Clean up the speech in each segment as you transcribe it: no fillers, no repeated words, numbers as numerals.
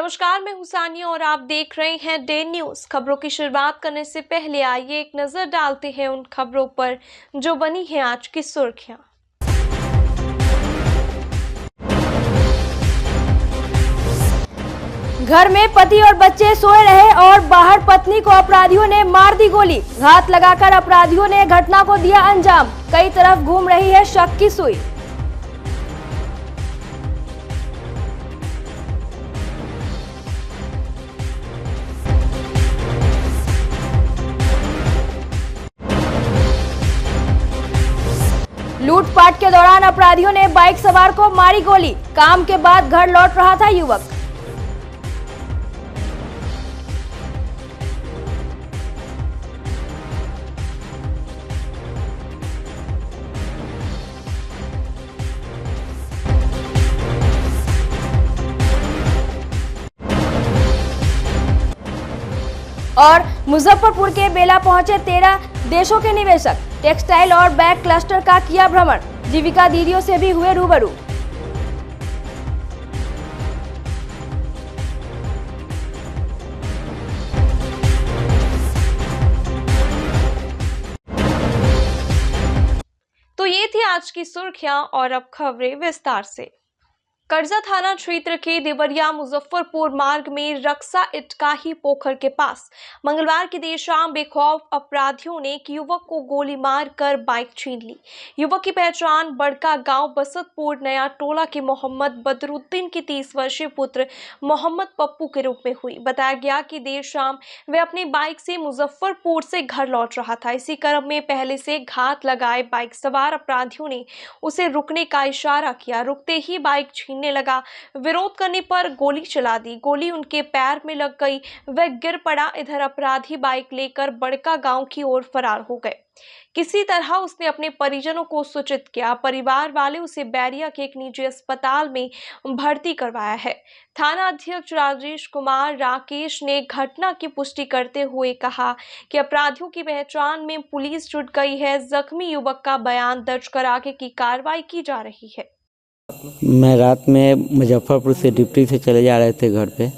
नमस्कार, मैं हुसानिया और आप देख रहे हैं डे न्यूज। खबरों की शुरुआत करने से पहले आइए एक नजर डालते हैं उन खबरों पर जो बनी हैं आज की सुर्खियां। घर में पति और बच्चे सोए रहे और बाहर पत्नी को अपराधियों ने मार दी गोली। घात लगाकर अपराधियों ने घटना को दिया अंजाम। कई तरफ घूम रही है शक की सुई। लूटपाट के दौरान अपराधियों ने बाइक सवार को मारी गोली। काम के बाद घर लौट रहा था युवक। और मुजफ्फरपुर के बेला पहुंचे 13 देशों के निवेशक। टेक्सटाइल और बैग क्लस्टर का किया भ्रमण। जीविका दीदियों से भी हुए रूबरू। तो ये थी आज की सुर्खियां और अब खबरें विस्तार से। करजा थाना क्षेत्र के देवरिया मुजफ्फरपुर मार्ग में रक्षा इटकाही पोखर के पास मंगलवार की देर शाम बेखौफ अपराधियों ने एक युवक को गोली मारकर बाइक छीन ली। युवक की पहचान बड़का गांव बसतपुर नया टोला के मोहम्मद बदरुद्दीन के 30 वर्षीय पुत्र मोहम्मद पप्पू के रूप में हुई। बताया गया कि देर शाम वे अपनी बाइक से मुजफ्फरपुर से घर लौट रहा था। इसी क्रम में पहले से घात लगाए बाइक सवार अपराधियों ने उसे रुकने का इशारा किया। रुकते ही बाइक छीनने लगा। विरोध करने पर गोली चला दी। गोली उनके पैर में लग गई। वह गिर पड़ा। इधर अपराधी बाइक लेकर बड़का गांव की ओर फरार हो गए। किसी तरह उसने अपने परिजनों को सूचित किया। परिवार वाले उसे बैरिया के एक निजी अस्पताल में भर्ती करवाया है। थाना अध्यक्ष राजेश कुमार राकेश ने घटना की पुष्टि करते हुए कहा कि अपराधियों की पहचान में पुलिस जुट गई है। जख्मी युवक का बयान दर्ज कर आगे की कार्रवाई की जा रही है। मैं रात में मुजफ्फरपुर से ड्यूटी से चले जा रहे थे घर पे।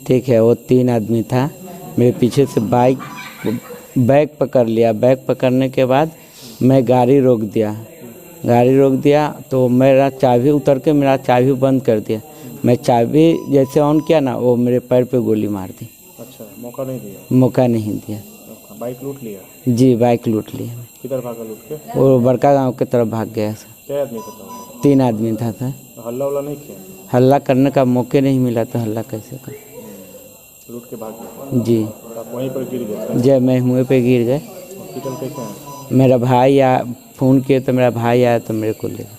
ठीक है, वो 3 आदमी था। मेरे पीछे से बैग पकड़ लिया। बैग पकड़ने के बाद मैं गाड़ी रोक दिया तो मेरा चाबी उतर के मेरा चाबी बंद कर दिया। मैं चाबी जैसे ऑन किया ना, वो मेरे पैर पे गोली मार दी। अच्छा, मौका नहीं दिया। बाइक लूट लिया? जी, बाइक लूट लिया। किधर भागा लूट के? वो बड़का गांव की तरफ भाग गया सर। क्या आदमी था? 3 आदमी था सर। हल्ला उल्ला नहीं किया? हल्ला करने का मौके नहीं मिला तो हल्ला कैसे कर। लूट के भाग गए? जी। आप वहीं पर गिर गए? जब मैं मुँह पे गिर गए। हॉस्पिटल कैसे हैं? मेरा भाई फ़ोन किए तो मेरा भाई आया तो मेरे को ले गया।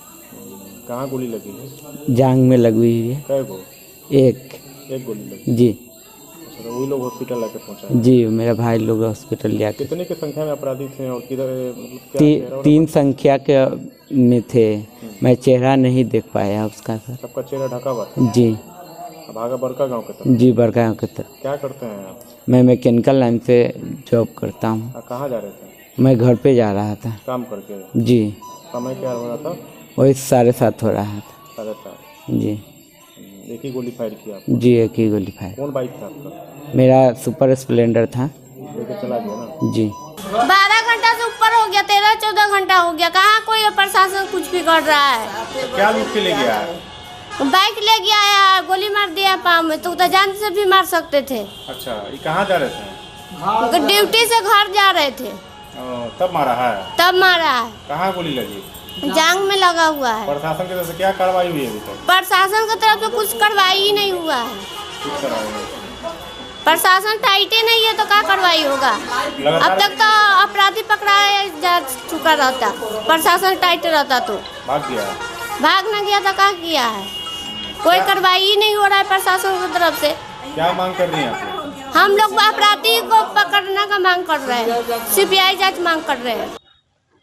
कहाँ गोली लगी है? जांग में लगी हुई है। कै गो? एक गोली लगी। जी। अच्छा, वही लोग हॉस्पिटल लाके पहुँचाए? जी, मेरा भाई लोग हॉस्पिटल ले आके। कितने की संख्या में अपराधी थे और किधर? 3 संख्या के में थे। मैं चेहरा नहीं देख पाया उसका सर। सबका चेहरा ढका हुआ था? जी। भागा बड़का गांव की तरफ? जी, बड़का गांव की तरफ। क्या करते हैं आप? मैं मैकेनिकल लाइन से जॉब करता हूँ। कहाँ जा रहे थे? मैं घर पे जा रहा था काम करके। जी। समय क्या हो रहा था? वही 7:30 हो रहा था। 7:30? जी। एक ही गोली फायर किया आपको? जी, एक ही गोली फायर। कौन बाइक था आपका? मेरा सुपर स्प्लेंडर था। लेके चला गया ना? जी। 12 घंटा से ऊपर हो गया, 13-14 घंटा हो गया। कहाँ कोई प्रशासन कुछ भी कर रहा है? क्या लूट के ले गया? बाइक ले गया है, गोली मार दिया पाँव में। तो जान से भी मार सकते थे। अच्छा, ये कहाँ जा रहे थे? ड्यूटी से घर जा रहे थे। तब मारा है? तब मारा है। कहाँ गोली लगी? जांग में लगा हुआ है। प्रशासन की तरफ से क्या कार्रवाई हुई है अभी तक? प्रशासन की तरफ से कुछ कार्रवाई ही नहीं हुआ है। प्रशासन टाइटे नहीं है तो क्या कार्रवाई होगा? अब तक तो अपराधी पकड़ा जा चुका रहता। प्रशासन टाइट रहता तो भाग न गया तो क्या किया है? कोई कार्रवाई ही नहीं हो रहा है प्रशासन की तरफ से। क्या मांग कर रही हैं? हम लोग अपराधी को पकड़ने का मांग कर रहे हैं। CBI जांच मांग कर रहे हैं।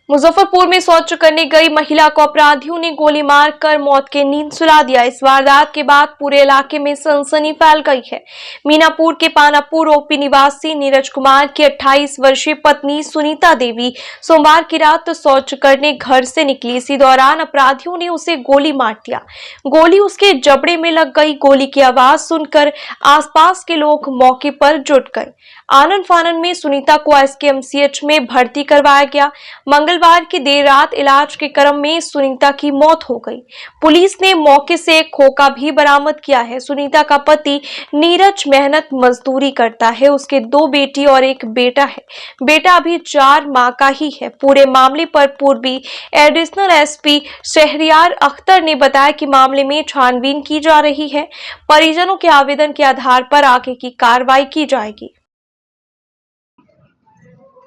मुजफ्फरपुर में शौच करने गई महिला को अपराधियों ने गोली मारकर मौत की नींद सुला दिया। इस वारदात के बाद पूरे इलाके में सनसनी फैल गई है। मीनापुर के पानापुर ओपी निवासी नीरज कुमार की 28 वर्षीय पत्नी सुनीता देवी सोमवार की रात शौच करने घर से निकली। इसी दौरान अपराधियों ने उसे गोली मार दिया। गोली उसके जबड़े में लग गई। गोली की आवाज सुनकर आसपास के लोग मौके पर जुट गए। आनन फानन में सुनीता को एसकेएमसीएच में भर्ती करवाया गया। मंगलवार की देर रात इलाज के क्रम में सुनीता की मौत हो गई। पुलिस ने मौके से एक खोखा भी बरामद किया है। सुनीता का पति नीरज मेहनत मजदूरी करता है। उसके 2 बेटी और 1 बेटा है। बेटा अभी 4 माह का ही है। पूरे मामले पर पूर्वी एडिशनल एसपी शहरियार अख्तर ने बताया कि मामले में छानबीन की जा रही है। परिजनों के आवेदन के आधार पर आगे की कार्रवाई की जाएगी।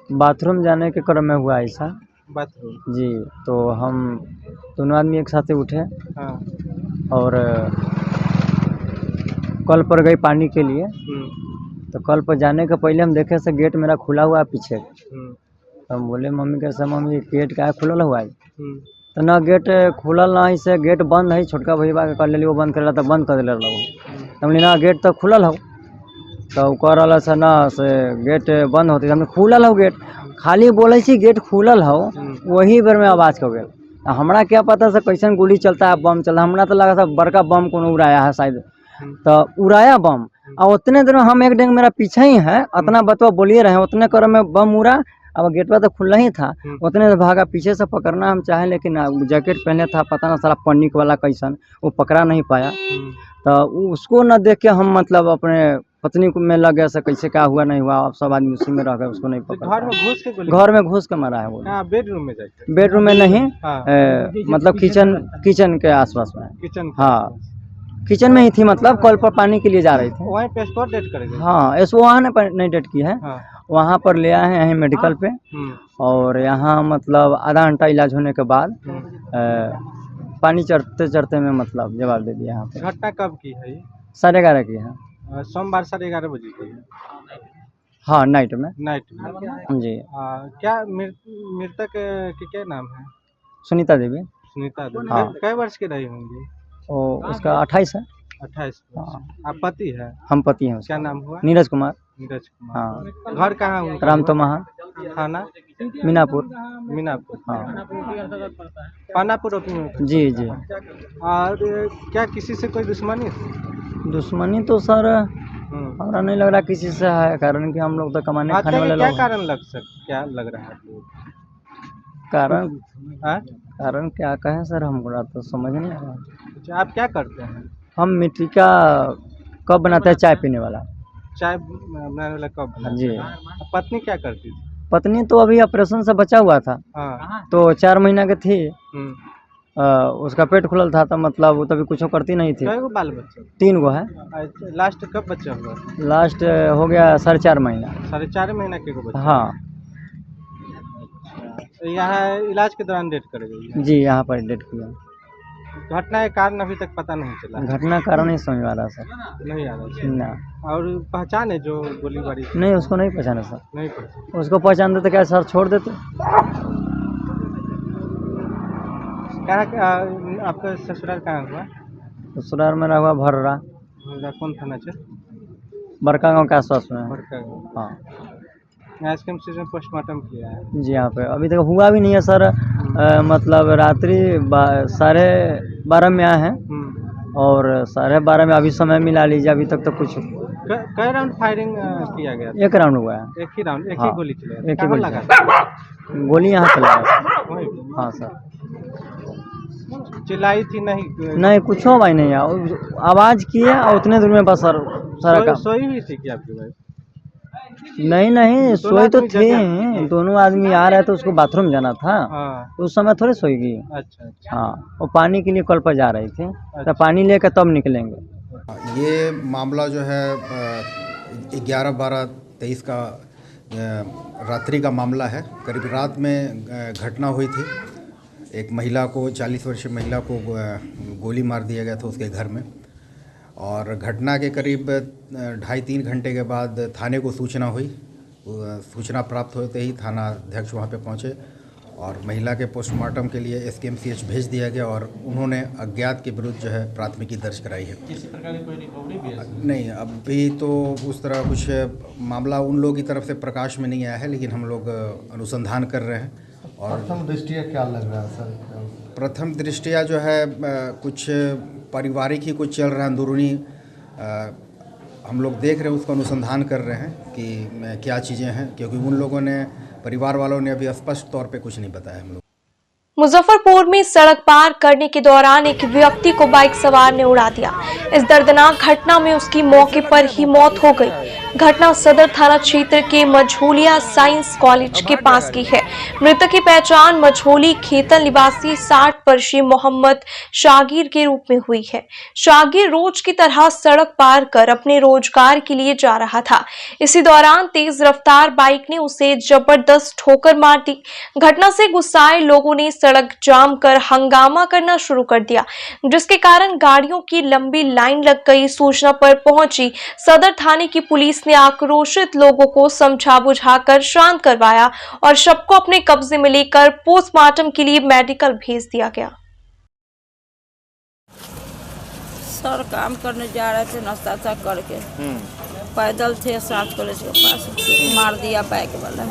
बाथरूम जाने के क्रम में हुआ ऐसा। बाथरूम? जी, तो हम दोनों आदमी एक साथ उठे हाँ। और कल पर गए पानी के लिए। तो कल पर जाने के पहले हम देखे से गेट मेरा खुला हुआ है पीछे। तो हम बोले मम्मी कैसे, मम्मी गेट का खुलल हुआ है? तो ना गेट खुलल ना से गेट बंद है। छोटका भैया के कर ले वो बंद कर तो बंद कर दिल। तो हमने ना गेट तो खुलल हो। तो कह रहा से ना से गेट बंद होते हमने खुलल हो गेट। खाली बोले सी गेट खुलल हो, वही बेर में आवाज़ हो गया। हमरा क्या पता से कैसन गोली चलता है, बम चलता है। हमरा तो लगा था बड़का बम को उड़ाया है शायद। तो उड़ाया बम और उतने देर में हम एक डेंग मेरा पीछे ही है। उतना बतवा बोलिए रहे उतने क्रम में बम उड़ा। अब गेट पर तो खुला ही था। उतने से भागा। पीछे से पकड़ना हम चाहे लेकिन जैकेट पहने था, पता ना सारा पन्नीक वाला कैसन, वो पकड़ा नहीं पाया। तो उसको न देख के हम मतलब अपने पत्नी को में लग गया से कैसे क्या हुआ नहीं हुआ। अब सब आदमी उसी में रह गए, उसको नहीं पकड़ा। घर में घुस के मारा है वो। बेडरूम में जाके? बेडरूम में नहीं। मतलब किचन के आसपास में। किचन? हाँ, किचन में ही थी। मतलब कल पर पानी के लिए जा रही थी। वहीं पे स्पॉट डेट करेंगे? हाँ, ऐसे वहाँ नहीं डेट की है। वहाँ पर ले आए हैं यहीं मेडिकल पे। और यहाँ मतलब आधा घंटा इलाज होने के बाद पानी चढ़ते चढ़ते में मतलब जवाब दे दिया। यहाँ पे घटना कब की है? 11:30 की है। सोमवार 11:30 बजे की है। हाँ, नाइट में। नाइट में जी। क्या मृतक के क्या नाम है? सुनीता देवी। सुनीता देवी। हाँ। कई वर्ष की रही होंगी? उसका 28 है। 28। हाँ। आप पति है? हम पति हैं। क्या नाम हुआ? नीरज कुमार। नीरज कुमार। हाँ। घर कहाँ उनका? राम तो महा। थाना? मीनापुर। मीनापुर। हाँ। पानापुर। जी जी। और क्या किसी से कोई दुश्मनी? दुश्मनी तो सर हमारा नहीं लग रहा किसी से है, कारण कि हम लोग तो कमाने खाने वाले लोग। क्या कारण क्या लग रहा है? कारण क्या कहें सर, हमको तो समझ नहीं आ रहा। अच्छा, आप क्या करते हैं? हम मिट्टी का कप बनाते हैं, चाय पीने वाला। चाय बनाने वाला कप? जी। पत्नी क्या करती थी? पत्नी तो अभी ऑपरेशन से बचा हुआ था। तो 4 महीना की थी। उसका पेट खुलल था तो मतलब वो तभी कुछ करती नहीं थी। कई बाल बच्चे? 3 गो है। लास्ट कब बच्चा हुआ? लास्ट हो गया 4.5 महीना। 4.5 महीना के बच्चा? हाँ। यहाँ इलाज के दौरान डेट कर गई? जी, यहाँ पर डेट किया। घटना के कारण अभी तक पता नहीं चला? घटना कारण नहीं समझ आ रहा सर। नहीं आ रहा ना। और पहचान है जो गोलीबारी? नहीं, उसको नहीं पहचाना सर। नहीं पहचान? उसको पहचान देते क्या सर, छोड़ देते। आपका ससुराल कहाँ हुआ? ससुराल मेरा हुआ भर्रा। कौन थाना से? बड़का गाँव के आसपास में। बड़का गाँव। हाँ। एसकेएमसीएच में पोस्टमार्टम किया है? जी, यहाँ पे अभी तक हुआ भी नहीं है सर। मतलब रात्रि 12:30 में आए हैं और 12:30 में अभी समय मिला लीजिए। अभी तक तो कुछ। कई राउंड फायरिंग किया गया? 1 राउंड हुआ है। एक ही राउंड? एक हाँ। ही गोली चला? एक ही गोली लगा? गोली यहाँ पे लगा। हाँ सर। चिल्लाई थी? नहीं कुछ हो भाई, नहीं आवाज़ किए और उतने दूर में बस सर सारा काम। सोई हुई थी क्या आपकी वाइफ? नहीं सोई तो थे। दोनों आदमी आ रहे थे, उसको बाथरूम जाना था। तो उस समय थोड़ी सोएगी। अच्छा। हाँ, वो पानी के लिए कल पर जा रही थी। तो पानी लेकर तब निकलेंगे। ये मामला जो है 11/12/23 का रात्रि का मामला है। करीब रात में घटना हुई थी। एक महिला को, 40 वर्षीय महिला को गोली मार दिया गया था उसके घर में। और घटना के करीब 2.5-3 घंटे के बाद थाने को सूचना हुई। सूचना प्राप्त होते ही थाना अध्यक्ष वहाँ पे पहुँचे और महिला के पोस्टमार्टम के लिए SKMCH भेज दिया गया और उन्होंने अज्ञात के विरुद्ध जो है प्राथमिकी दर्ज कराई है। किसी प्रकार की कोई रिकवरी भी है? नहीं, अभी तो उस तरह कुछ मामला उन लोगों की तरफ से प्रकाश में नहीं आया है, लेकिन हम लोग अनुसंधान कर रहे हैं। और प्रथम दृष्टिया क्या लग रहा है सर? प्रथम दृष्टिया जो है कुछ पारिवारिक ही कुछ चल रहा है अंदरूनी, हम लोग देख रहे हैं, उसको अनुसंधान कर रहे हैं कि क्या चीज़ें हैं, क्योंकि उन लोगों ने, परिवार वालों ने अभी स्पष्ट तौर पे कुछ नहीं बताया हम लोग। मुजफ्फरपुर में सड़क पार करने के दौरान एक व्यक्ति को बाइक सवार ने उड़ा दिया। इस दर्दनाक घटना में उसकी मौके पर ही मौत हो गई। घटना सदर थाना क्षेत्र के मझोलिया साइंस कॉलेज के पास की है। मृतक की पहचान मझोली खेतल निवासी 60 वर्षीय मोहम्मद शागिर के रूप में हुई है। शागिर रोज की तरह सड़क पार कर अपने रोजगार के लिए जा रहा था। इसी दौरान तेज रफ्तार बाइक ने उसे जबरदस्त ठोकर मार दी। घटना से गुस्साए लोगों ने सड़क जाम कर हंगामा करना शुरू कर दिया, जिसके कारण गाड़ियों की लंबी लाइन लग गई। सूचना पर पहुंची सदर थाने की पुलिस ने आक्रोशित लोगों को समझा बुझाकर शांत करवाया और शव को अपने कब्जे में लेकर पोस्टमार्टम के लिए मेडिकल भेज दिया गया। सर काम करने जा रहे थे, नाश्ता था करके पैदल थे, 7 कॉलेज के पास मार दिया बाइक वाला।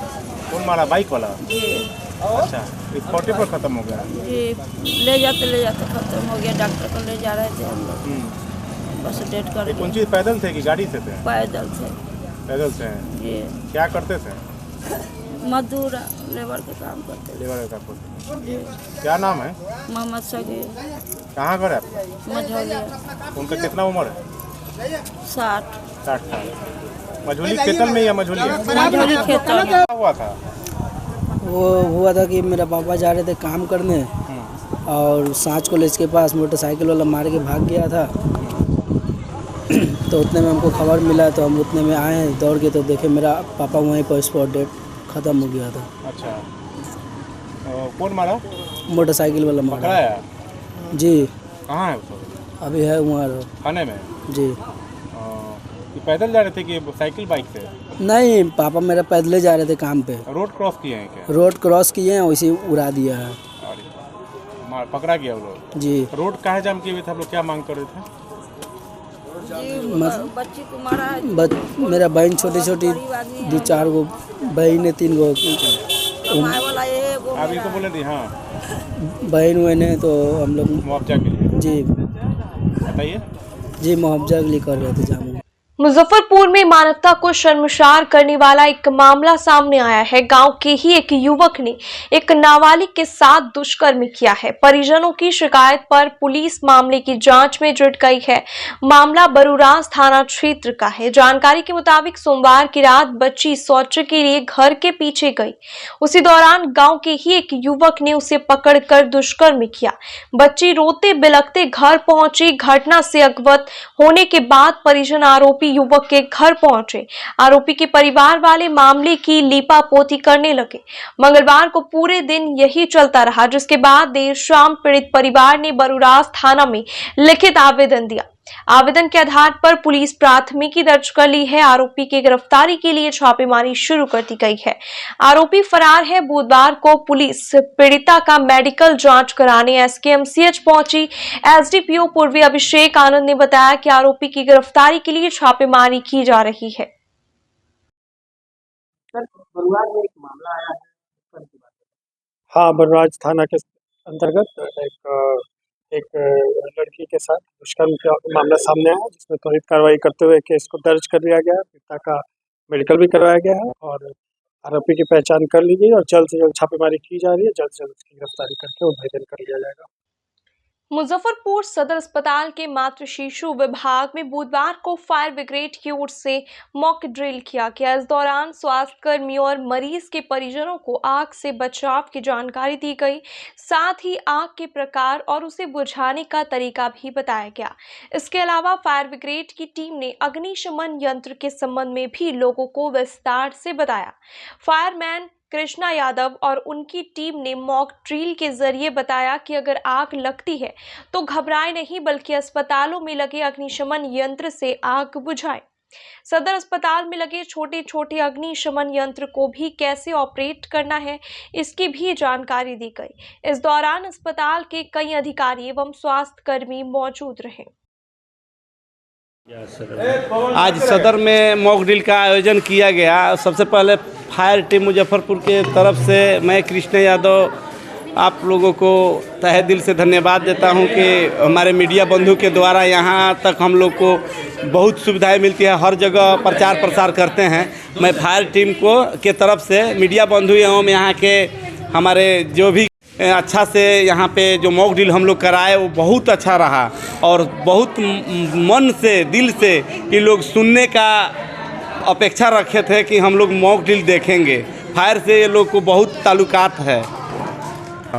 कौन मारा? बाइक वाला? जी। अच्छा, स्पॉटे पर खत्म हो गया? जी, ले जाते खत्म हो गया। डॉक्टर को ले जा रहे थे हम लोग, बस डेट कर। कौन चीज, पैदल थे कि गाड़ी से थे? पैदल थे। पैदल से हैं? जी। क्या करते थे? मजदूर लेबर के काम करते थे। लेबर का काम करते? जी। क्या नाम है? मोहम्मद शागिर। कहाँ घर है आपका? मझोलिया। उनका कितना उम्र है? 60 साल। मझोली खेतल में या मझोली खेतल क्या हुआ था? वो हुआ था कि मेरा पापा जा रहे थे काम करने और 5 कॉलेज के पास मोटरसाइकिल वाला मार के भाग गया था। तो उतने में हमको खबर मिला, तो हम उतने में आए दौड़ के, तो देखे मेरा पापा वहीं पर स्पॉट डेट ख़त्म हो गया था। अच्छा, कौन मारा? मोटरसाइकिल वाला मारा। पकड़ाया? जी। कहाँ है वो? अभी है वहाँ थाने में? जी। ये पैदल जा रहे थे कि साइकिल बाइक से? नहीं, पापा मेरा पैदले जा रहे थे काम पे। रोड क्रॉस किए हैं क्या? रोड क्रॉस किए हैं, वैसे उड़ा दिया है। पकड़ा गया वो लोग? जी। रोड काहे जाम किए हुए थे? आप लोग क्या मांग कर रहे थे? बच्ची को मारा। मेरा बहन छोटी 2-4 गो बहन है, 3 गो आप इनको बोले दी? हाँ, बहन हुए ने, तो हम लोग मुआवजा के लिए। जी बताइए। जी, मुआवजा के लिए कर रहे थे जामुन। मुजफ्फरपुर में मानवता को शर्मसार करने वाला एक मामला सामने आया है। गांव के ही एक युवक ने एक नाबालिग के साथ दुष्कर्म किया है। परिजनों की शिकायत पर पुलिस मामले की जांच में जुट गई है। मामला बरूराज थाना क्षेत्र का है। जानकारी के मुताबिक सोमवार की रात बच्ची शौच के लिए घर के पीछे गई। उसी दौरान गांव के ही एक युवक ने उसे पकड़कर दुष्कर्म किया। बच्ची रोते बिलखते घर पहुंची। घटना से अवगत होने के बाद परिजन आरोपी युवक के घर पहुंचे। आरोपी के परिवार वाले मामले की लीपापोती करने लगे। मंगलवार को पूरे दिन यही चलता रहा, जिसके बाद देर शाम पीड़ित परिवार ने बरूराज थाना में लिखित आवेदन दिया। आवेदन के आधार पर पुलिस प्राथमिकी दर्ज कर ली है। आरोपी की गिरफ्तारी के लिए छापेमारी शुरू कर दी गई है। आरोपी फरार है। बुधवार को पुलिस पीड़िता का मेडिकल जांच कराने SKMCH पहुंची। SDPO पूर्वी अभिषेक आनंद ने बताया कि आरोपी की गिरफ्तारी के लिए छापेमारी की जा रही है। हाँ, बरूराज थाना के अंतर्गत एक लड़की के साथ दुष्कर्म का मामला सामने आया, जिसमें त्वरित कार्रवाई करते हुए केस को दर्ज कर लिया गया है। पीड़िता का मेडिकल भी करवाया गया है और आरोपी की पहचान कर ली गई और जल्द से जल्द छापेमारी की जा रही है। जल्द से जल्द उसकी गिरफ्तारी करके उद्भेदन कर लिया जाएगा। मुजफ्फरपुर सदर अस्पताल के मातृ शिशु विभाग में बुधवार को फायर ब्रिगेड की ओर से मॉक ड्रिल किया गया। इस दौरान स्वास्थ्यकर्मी और मरीज के परिजनों को आग से बचाव की जानकारी दी गई। साथ ही आग के प्रकार और उसे बुझाने का तरीका भी बताया गया। इसके अलावा फायर ब्रिगेड की टीम ने अग्निशमन यंत्र के संबंध में भी लोगों को विस्तार से बताया। फायरमैन कृष्णा यादव और उनकी टीम ने मॉक ड्रिल के जरिए बताया कि अगर आग लगती है तो घबराए नहीं, बल्कि अस्पतालों में लगे अग्निशमन यंत्र से आग बुझाएं। सदर अस्पताल में लगे छोटे छोटे अग्निशमन यंत्र को भी कैसे ऑपरेट करना है, इसकी भी जानकारी दी गई। इस दौरान अस्पताल के कई अधिकारी एवं स्वास्थ्य कर्मी मौजूद रहे। आज सदर में मॉक ड्रिल का आयोजन किया गया। सबसे पहले फायर टीम मुजफ्फरपुर के तरफ से मैं कृष्ण यादव आप लोगों को तहे दिल से धन्यवाद देता हूं कि हमारे मीडिया बंधु के द्वारा यहां तक हम लोग को बहुत सुविधाएं मिलती है, हर जगह प्रचार प्रसार करते हैं। मैं फायर टीम को के तरफ से मीडिया बंधु एवं यहाँ के हमारे जो भी अच्छा से यहाँ पे जो मॉक ड्रिल हम लोग कराए वो बहुत अच्छा रहा और बहुत मन से दिल से कि लोग सुनने का अपेक्षा रखे थे कि हम लोग मॉक ड्रिल देखेंगे। फायर से ये लोग को बहुत ताल्लुकात है।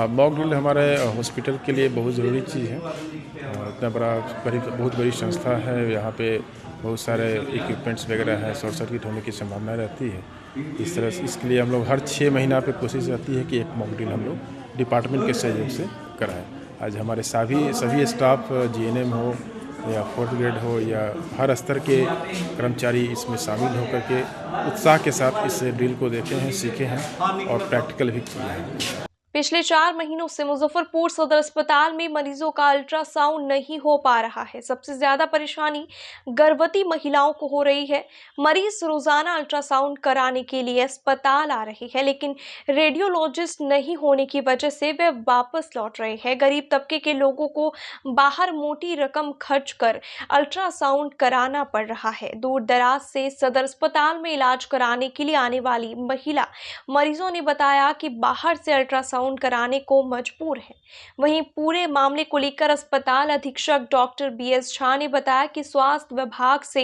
मॉक ड्रिल हमारे हॉस्पिटल के लिए बहुत ज़रूरी चीज़ है। इतना बहुत बड़ी संस्था है, यहाँ पे बहुत सारे इक्विपमेंट्स वगैरह है, शॉर्ट सर्किट होने की संभावना रहती है। इस तरह से इसके लिए हम लोग हर 6 महीना पे कोशिश रहती है कि एक मॉक ड्रिल हम लोग डिपार्टमेंट के सहयोग से कराएं। आज हमारे सभी स्टाफ जीएनएम हो या 4th ग्रेड हो या हर स्तर के कर्मचारी इसमें शामिल होकर के उत्साह के साथ इस ड्रिल को देखे हैं, सीखे हैं और प्रैक्टिकल भी किए हैं। पिछले 4 महीनों से मुजफ्फरपुर सदर अस्पताल में मरीजों का अल्ट्रासाउंड नहीं हो पा रहा है। सबसे ज्यादा परेशानी गर्भवती महिलाओं को हो रही है। मरीज रोजाना अल्ट्रासाउंड कराने के लिए अस्पताल आ रहे हैं, लेकिन रेडियोलॉजिस्ट नहीं होने की वजह से वे वापस लौट रहे हैं। गरीब तबके के लोगों को बाहर मोटी रकम खर्च कर अल्ट्रासाउंड कराना पड़ रहा है। दूर दराज से सदर अस्पताल में इलाज कराने के लिए आने वाली महिला मरीजों ने बताया कि बाहर से अल्ट्रासाउंड कराने को मजबूर है। वहीं पूरे मामले को लेकर अस्पताल अधीक्षक डॉक्टर BS झा ने बताया कि स्वास्थ्य विभाग से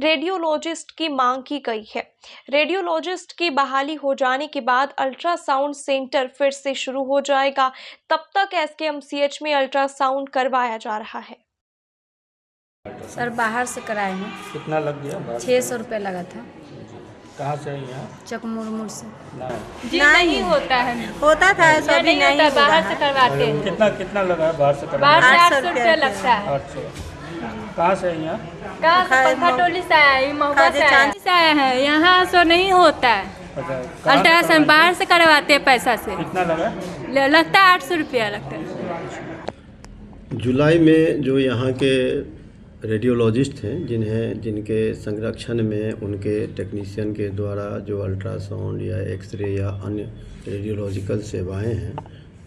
रेडियोलॉजिस्ट की मांग की गई है। रेडियोलॉजिस्ट की बहाली हो जाने के बाद अल्ट्रासाउंड सेंटर फिर से शुरू हो जाएगा। तब तक SKMCH में अल्ट्रासाउंड करवाया जा रहा है। सर बाहर से कराए हैं। कितना लग गया? 600 रुपये लगा था। कहाँ से आई हैं? चकमुरमुर से। नहीं होता है, होता था ऐसा भी नहीं होता, बाहर से करवाते हैं। कितना लगा है बाहर से करवाने? बाहर से 800 रुपया लगता है। 800। कहाँ से आई हैं? कहाँ से? पंखा टोली से आया है, महुआ से आया है। यहाँ सो नहीं होता है। अल्ट्रासाउंड बाहर से करवाते हैं पैसा से। कितना लगा? लगता है 800 रुपया लगता है। जुलाई में जो यहाँ के रेडियोलॉजिस्ट हैं जिनके संरक्षण में उनके टेक्नीशियन के द्वारा जो अल्ट्रासाउंड या एक्सरे या अन्य रेडियोलॉजिकल सेवाएं हैं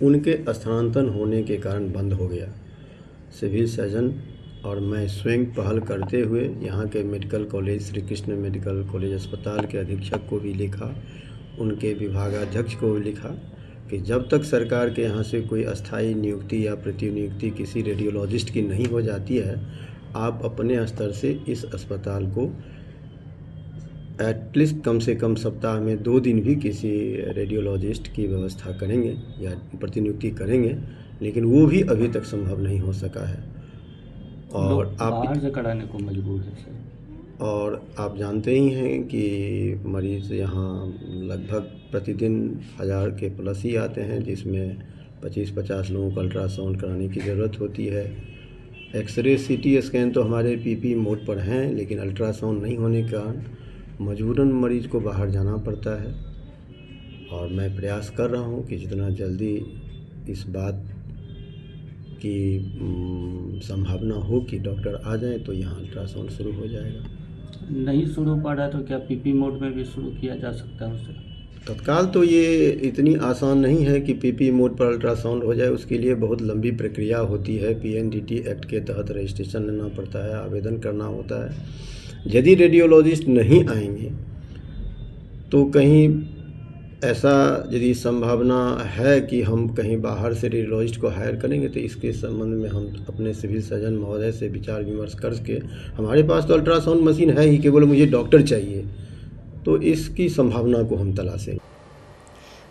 उनके स्थानांतरण होने के कारण बंद हो गया। सिविल सर्जन और मैं स्वयं पहल करते हुए यहाँ के medical college Shri Krishna medical college अस्पताल के अधीक्षक को भी लिखा, उनके विभागाध्यक्ष को भी लिखा कि जब तक सरकार के यहाँ से कोई अस्थायी नियुक्ति या प्रतिनियुक्ति किसी रेडियोलॉजिस्ट की नहीं हो जाती है, आप अपने स्तर से इस अस्पताल को एटलीस्ट कम से कम सप्ताह में 2 दिन भी किसी रेडियोलॉजिस्ट की व्यवस्था करेंगे या प्रतिनियुक्ति करेंगे, लेकिन वो भी अभी तक संभव नहीं हो सका है। और आप बाहर से कराने को मजबूर है सर। और आप जानते ही हैं कि मरीज़ यहाँ लगभग प्रतिदिन 1000 के प्लस ही आते हैं, जिसमें 25-50 लोगों को अल्ट्रासाउंड कराने की ज़रूरत होती है। एक्सरे CT स्कैन तो हमारे PP मोड पर हैं, लेकिन अल्ट्रासाउंड नहीं होने के कारण मजबूरन मरीज़ को बाहर जाना पड़ता है। और मैं प्रयास कर रहा हूं कि जितना जल्दी इस बात की संभावना हो कि डॉक्टर आ जाएं तो यहाँ अल्ट्रासाउंड शुरू हो जाएगा। नहीं शुरू पा रहा तो क्या PP मोड में भी शुरू किया जा सकता है उसे? तत्काल तो ये इतनी आसान नहीं है कि PP मोड पर अल्ट्रासाउंड हो जाए। उसके लिए बहुत लंबी प्रक्रिया होती है। PNDT एक्ट के तहत रजिस्ट्रेशन लेना पड़ता है, आवेदन करना होता है। यदि रेडियोलॉजिस्ट नहीं आएंगे तो कहीं ऐसा यदि संभावना है कि हम कहीं बाहर से रेडियोलॉजिस्ट को हायर करेंगे तो इसके संबंध में हम अपने सिविल सर्जन महोदय से विचार विमर्श करके, हमारे पास तो अल्ट्रासाउंड मशीन है ही, केवल मुझे डॉक्टर चाहिए, तो इसकी संभावना को हम तलाशेंगे।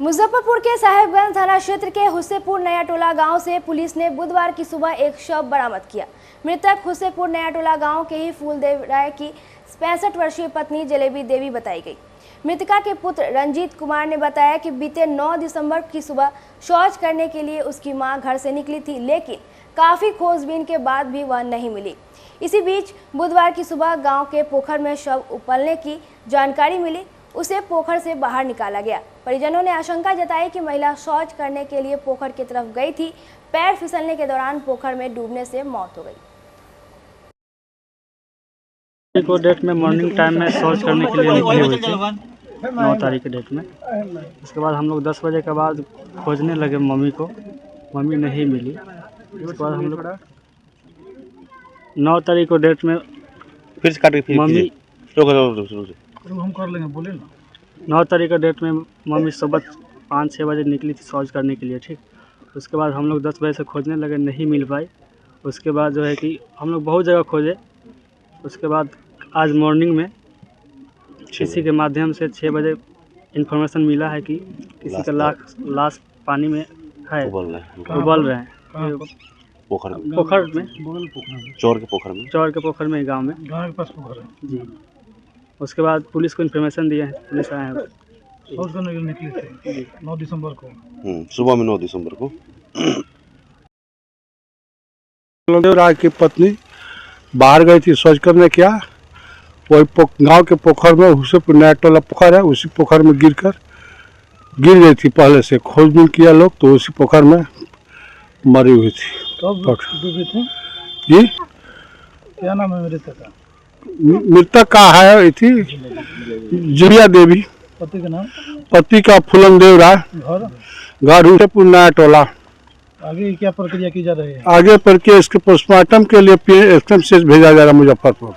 मुजफ्फरपुर के साहेबगंज थाना क्षेत्र के हुस्सेपुर नया टोला गांव से पुलिस ने बुधवार की सुबह एक शव बरामद किया। मृतक हुस्सेपुर नया टोला गांव के ही फूलदेव राय की 65 वर्षीय पत्नी जलेबी देवी बताई गई। मृतका के पुत्र रंजीत कुमार ने बताया कि बीते 9 दिसंबर की सुबह शौच करने के लिए उसकी मां घर से निकली थी, लेकिन काफ़ी खोजबीन के बाद भी वह नहीं मिली। इसी बीच बुधवार की सुबह गांव के पोखर में शव उपलने की जानकारी मिली। उसे पोखर से बाहर निकाला गया। परिजनों ने आशंका जताई कि महिला शौच करने के लिए पोखर की तरफ गई थी। पैर फिसलने के दौरान पोखर में डूबने से मौत हो गई। को डेट में मॉर्निंग टाइम में शौच करने के लिए निकली हुई थी 9 तारीख के डेट में। उसके बाद हम लोग 10 बजे के बाद खोजने लगे मम्मी को, मम्मी नहीं मिली। उसके बाद हम लोग 9 तारीख को डेट में फिर से काट के मम्मी हम कर लेंगे, बोले ना। 9 तारीख का डेट में मम्मी सुबह 5-6 बजे निकली थी शौच करने के लिए, ठीक। उसके बाद हम लोग 10 बजे से खोजने लगे, नहीं मिल पाई। उसके बाद जो है कि हम लोग बहुत जगह खोजे। उसके बाद आज मॉर्निंग में किसी के माध्यम से 6 बजे इन्फॉर्मेशन मिला है कि किसी का लाश पानी में है, उबल रहे हैं पोखर में, चौर के पोखर में गांव के पास पोखर है जी। उसके बाद पुलिस को इन्फॉर्मेशन दिए हैं, पुलिस आए हैं। शौच करने के लिए निकले थे 9 दिसंबर को, सुबह में 9 दिसंबर को। राज की पत्नी बाहर गई थी शौच करने, क्या वही गांव के पोखर में, उसे नया टोला पोखर है, उसी पोखर में गिर गई थी। पहले से खोजबीन किया लोग तो उसी पोखर में मरी हुई थी। कब डूबी थी जी? क्या नाम है मृतक का? मृतक का है थी जुलिया देवी। पति का नाम? पति का फूलन देव राय। घर हुसेपुर नया टोला। आगे क्या प्रक्रिया की जा रही है? आगे प्रक्रिया इसके पोस्टमार्टम के लिए PMC भेजा जा रहा है मुजफ्फरपुर।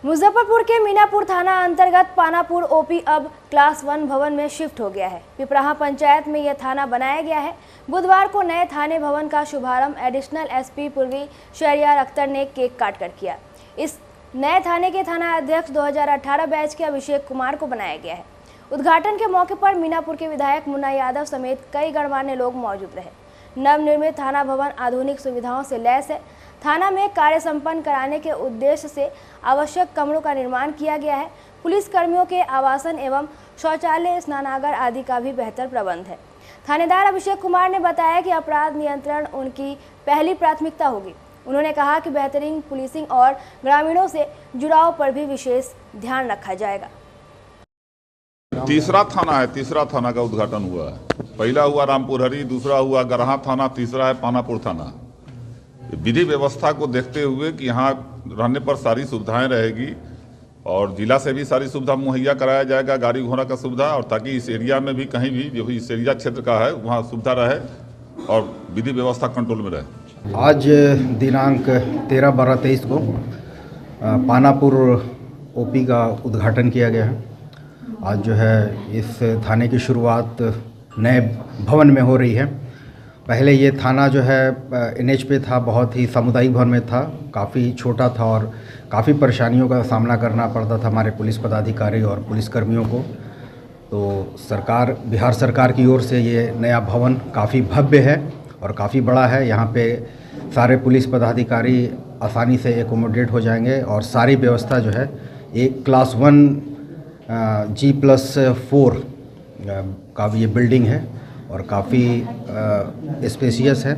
मुजफ्फरपुर के मीनापुर थाना अंतर्गत पानापुर OP अब क्लास 1 भवन में शिफ्ट हो गया है। पिपराहा पंचायत में यह थाना बनाया गया है। बुधवार को नए थाने भवन का शुभारंभ एडिशनल SP पूर्वी शहरियार अख्तर ने केक काटकर किया। इस नए थाने के थाना अध्यक्ष 2018 बैच के अभिषेक कुमार को बनाया गया है। उद्घाटन के मौके पर मीनापुर के विधायक मुन्ना यादव समेत कई गणमान्य लोग मौजूद रहे। नवनिर्मित थाना भवन आधुनिक सुविधाओं से लैस है। थाना में कार्य संपन्न कराने के उद्देश्य से आवश्यक कमरों का निर्माण किया गया है। पुलिस कर्मियों के आवासन एवं शौचालय, स्नानागार आदि का भी बेहतर प्रबंध है। थानेदार अभिषेक कुमार ने बताया कि अपराध नियंत्रण उनकी पहली प्राथमिकता होगी। उन्होंने कहा कि बेहतरीन पुलिसिंग और ग्रामीणों से जुड़ाव पर भी विशेष ध्यान रखा जाएगा। तीसरा थाना है, तीसरा थाना का उद्घाटन हुआ है। पहला हुआ रामपुर हरी, दूसरा हुआ गरहा थाना, तीसरा है पानापुर थाना। विधि व्यवस्था को देखते हुए कि यहाँ रहने पर सारी सुविधाएं रहेगी और जिला से भी सारी सुविधा मुहैया कराया जाएगा, गाड़ी घोड़ा का सुविधा, और ताकि इस एरिया में भी कहीं भी जो इस एरिया क्षेत्र का है वहाँ सुविधा रहे और विधि व्यवस्था कंट्रोल में रहे। आज दिनांक 13/12/23 को पानापुर OP का उद्घाटन किया गया है। आज जो है इस थाने की शुरुआत नए भवन में हो रही है। पहले ये थाना जो है NH पे था, बहुत ही सामुदायिक भवन में था, काफ़ी छोटा था और काफ़ी परेशानियों का सामना करना पड़ता था हमारे पुलिस पदाधिकारी और पुलिसकर्मियों को। तो बिहार सरकार की ओर से ये नया भवन काफ़ी भव्य है और काफ़ी बड़ा है। यहाँ पे सारे पुलिस पदाधिकारी आसानी से एकोमोडेट हो जाएंगे और सारी व्यवस्था जो है एक क्लास 1 G+4 का ये बिल्डिंग है और काफ़ी स्पेशियस है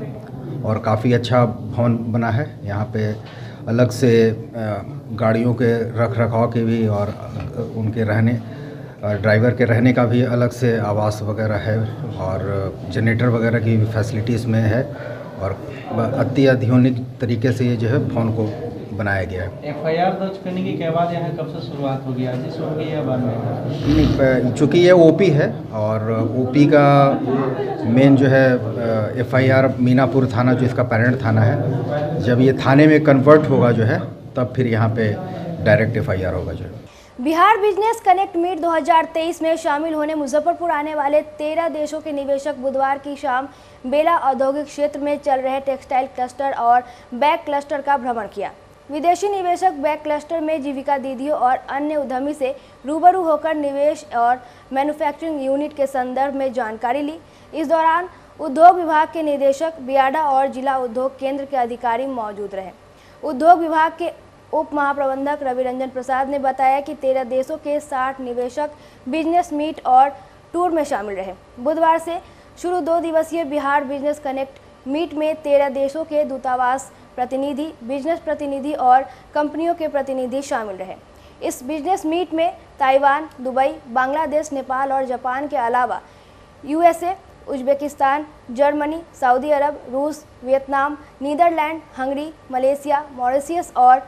और काफ़ी अच्छा भवन बना है। यहाँ पे अलग से गाड़ियों के रख रखाव के भी और उनके रहने, ड्राइवर के रहने का भी अलग से आवास वगैरह है और जनरेटर वगैरह की भी फैसिलिटीज़ में है और अति आधुनिक तरीके से ये जो है भवन को बनाया गया है। FIR दर्ज करने के बाद यहाँ कब से शुरुआत होगी, आज से होगी या बाद में? नहीं, चूँकि ये OP है और OP का मेन जो है FIR मीनापुर थाना जो इसका पेरेंट थाना है, जब ये थाने में कन्वर्ट होगा जो है तब फिर यहाँ पे डायरेक्ट FIR होगा जो है। बिहार बिजनेस कनेक्ट मीट 2023 में शामिल होने मुजफ्फरपुर आने वाले 13 देशों के निवेशक बुधवार की शाम बेला औद्योगिक क्षेत्र में चल रहे टेक्सटाइल क्लस्टर और बैग क्लस्टर का भ्रमण किया। विदेशी निवेशक बैग क्लस्टर में जीविका दीदियों और अन्य उद्यमी से रूबरू होकर निवेश और मैन्युफैक्चरिंग यूनिट के संदर्भ में जानकारी ली। इस दौरान उद्योग विभाग के निदेशक, बियाडा और जिला उद्योग केंद्र के अधिकारी मौजूद रहे। उद्योग विभाग के उप महाप्रबंधक रवि रंजन प्रसाद ने बताया कि 13 देशों के 60 निवेशक बिजनेस मीट और टूर में शामिल रहे। बुधवार से शुरू 2 दिवसीय बिहार बिजनेस कनेक्ट मीट में 13 देशों के दूतावास प्रतिनिधि, बिजनेस प्रतिनिधि और कंपनियों के प्रतिनिधि शामिल रहे। इस बिजनेस मीट में ताइवान, दुबई, बांग्लादेश, नेपाल और जापान के अलावा USA, उज्बेकिस्तान, जर्मनी, सऊदी अरब, रूस, Vietnam, Netherlands, Hungary, Malaysia, Mauritius और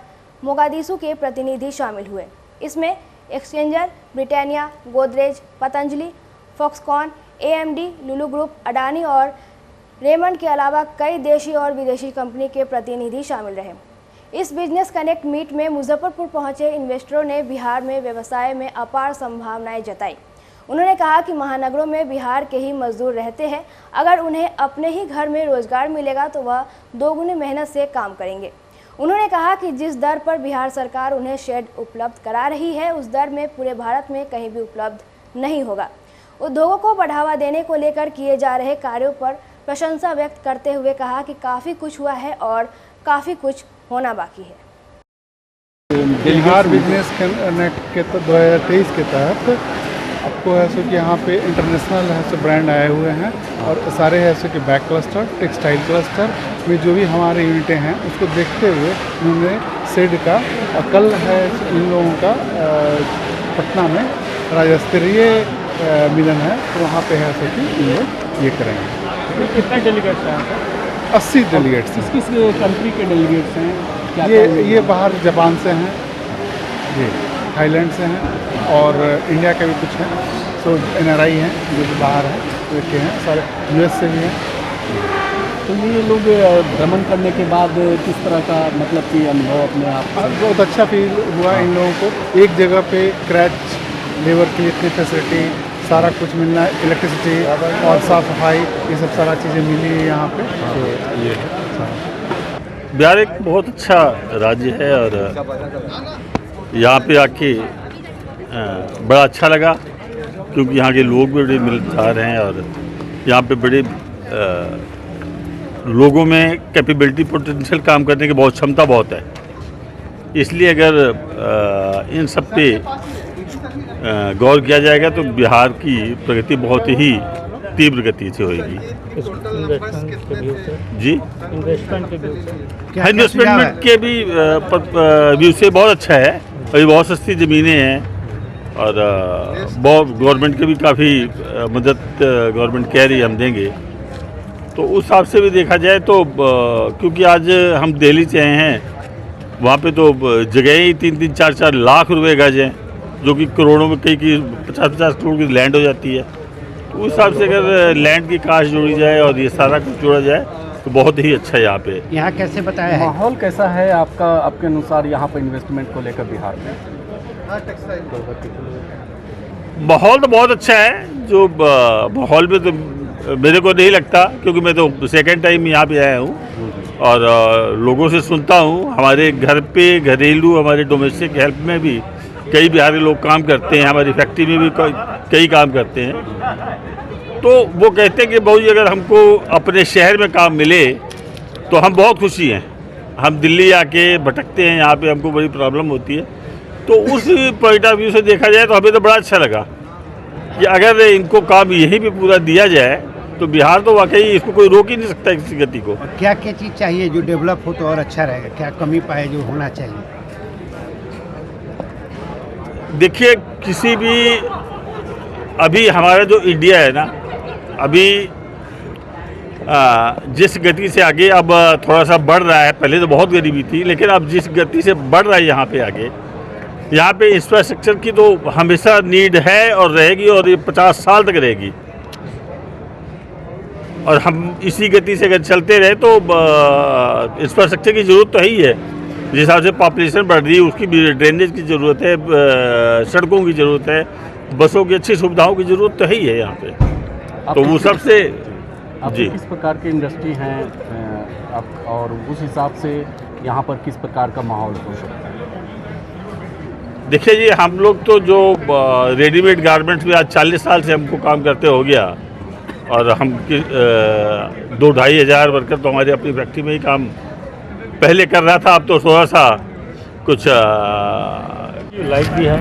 मोगादिशु के प्रतिनिधि शामिल हुए। इसमें exchanger, Britannia, Godrej, Patanjali, Foxconn, AMD, Lulu group, Adani और रेमंड के अलावा कई देशी और विदेशी कंपनी के प्रतिनिधि शामिल रहे। इस बिजनेस कनेक्ट मीट में मुजफ्फरपुर पहुंचे इन्वेस्टरों ने बिहार में व्यवसाय में अपार संभावनाएं जताई। उन्होंने कहा कि महानगरों में बिहार के ही मजदूर रहते हैं, अगर उन्हें अपने ही घर में रोजगार मिलेगा तो वह दोगुनी मेहनत से काम करेंगे। उन्होंने कहा कि जिस दर पर बिहार सरकार उन्हें शेड उपलब्ध करा रही है, उस दर में पूरे भारत में कहीं भी उपलब्ध नहीं होगा। उद्योगों को बढ़ावा देने को लेकर किए जा रहे कार्यों पर प्रशंसा व्यक्त करते हुए कहा कि काफ़ी कुछ हुआ है और काफ़ी कुछ होना बाकी है। बिहार बिजनेस कनेक्ट के 2023 के तहत आपको है सो कि यहाँ पे इंटरनेशनल है सो ब्रांड आए हुए हैं और सारे है सो कि बैक क्लस्टर, टेक्सटाइल क्लस्टर में जो भी हमारे यूनिटें हैं उसको देखते हुए उन्होंने शेड का और कल है इन लोगों का पटना में राज्य स्तरीय मिलन है, तो वहाँ पे है सो कि इन लोग ये करेंगे। कितने डेलीगेट्स हैं? 80 डेलीगेट्स। किस किस कंट्री के डेलीगेट्स हैं? ये बाहर जापान से हैं, जी थाईलैंड से हैं और इंडिया के भी कुछ हैं, तो NRI हैं जो कि बाहर हैं, के हैं सारे, US से भी हैं। तो ये लोग भ्रमण करने के बाद किस तरह का मतलब कि अनुभव अपने आप? बहुत अच्छा फील हुआ इन लोगों को। एक जगह पे क्रैच लेबर की इतनी फैसिलिटी, सारा कुछ मिलना, इलेक्ट्रिसिटी और साफ़ सफाई, ये सब सारा चीज़ें मिली है यहाँ पे। तो ये है। बिहार एक बहुत अच्छा राज्य है और यहाँ पे आके बड़ा अच्छा लगा, क्योंकि यहाँ के लोग भी बड़े मिलनसार हैं और यहाँ पे बड़े लोगों में कैपेबिलिटी, पोटेंशियल काम करने की बहुत क्षमता बहुत है। इसलिए अगर इन सब पे गौर किया जाएगा तो बिहार की प्रगति बहुत ही तीव्र गति से होगी। जी इन्वेस्टमेंट के भी व्यू से बहुत अच्छा है और ये बहुत सस्ती ज़मीनें हैं और बहुत गवर्नमेंट के भी काफ़ी मदद गवर्नमेंट कह रही है हम देंगे। तो उस हिसाब से भी देखा जाए तो क्योंकि आज हम दिल्ली से आए हैं, वहाँ पे तो जगह ही 3-3, 4-4 लाख रुपए गज हैं, जो कि करोड़ों में, कई की 50-50 करोड़ की लैंड हो जाती है। तो उस हिसाब से अगर लैंड की कास्ट जोड़ी जाए और ये सारा कुछ जोड़ा जाए तो बहुत ही अच्छा है। यहाँ पे यहाँ कैसे बताया है, माहौल कैसा है आपका, आपके अनुसार यहाँ पर इन्वेस्टमेंट को लेकर बिहार में? माहौल तो बहुत अच्छा है। जो माहौल में तो मेरे को नहीं लगता, क्योंकि मैं तो सेकंड टाइम यहाँ पे आया हूँ और लोगों से सुनता हूँ। हमारे घर पे घरेलू, हमारे डोमेस्टिक हेल्प में भी कई बिहारी लोग काम करते हैं, हमारी फैक्ट्री में भी कई काम करते हैं। तो वो कहते हैं कि भाई अगर हमको अपने शहर में काम मिले तो हम बहुत खुशी हैं। हम दिल्ली आके भटकते हैं, यहाँ पे हमको बड़ी प्रॉब्लम होती है। तो उस पॉइंट ऑफ व्यू से देखा जाए तो हमें तो बड़ा अच्छा लगा कि अगर इनको काम यहीं पे पूरा दिया जाए तो बिहार तो वाकई इसको कोई रोक ही नहीं सकता किसी गति को। क्या क्या चीज़ चाहिए जो डेवलप हो तो और अच्छा रहेगा, क्या कमी पाए जो होना चाहिए? देखिए, किसी भी अभी हमारा जो इंडिया है ना, अभी जिस गति से आगे अब थोड़ा सा बढ़ रहा है, पहले तो बहुत गरीबी थी, लेकिन अब जिस गति से बढ़ रहा है यहाँ पे आगे, यहाँ पे इंफ्रास्ट्रक्चर की तो हमेशा नीड है और रहेगी और ये 50 साल तक रहेगी। और हम इसी गति से अगर चलते रहे तो इंफ्रास्ट्रक्चर की ज़रूरत तो है ही है। जिस हिसाब से पॉपुलेशन बढ़ रही है उसकी भी ड्रेनेज की ज़रूरत है, सड़कों की ज़रूरत है, बसों की अच्छी सुविधाओं की ज़रूरत तो है ही है यहाँ पे। तो वो सबसे जी किस प्रकार की इंडस्ट्री हैं और उस हिसाब से यहाँ पर किस प्रकार का माहौल हो सकता है? देखिए जी, हम लोग तो जो रेडीमेड गारमेंट्स में आज 40 साल से हमको काम करते हो गया और हम 2-2.5 हज़ार वर्कर तो हमारे अपनी फैक्ट्री में ही काम पहले कर रहा था। अब तो थोड़ा सा कुछ लाइक भी है।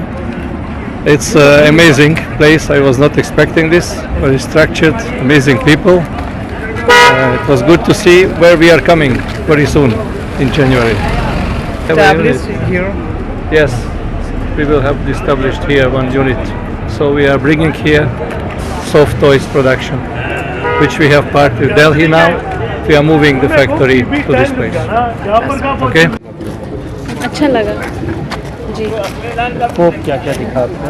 It's an amazing place. I was not expecting this. Very structured, amazing people. It was good to see where we are coming very soon in January. Established here? Yes, we will have established here one unit. So we are bringing here soft toys production, which we have part with Delhi now. We are moving the factory to this place. Okay? अच्छा लगा जी। Scope क्या क्या दिखा आपको?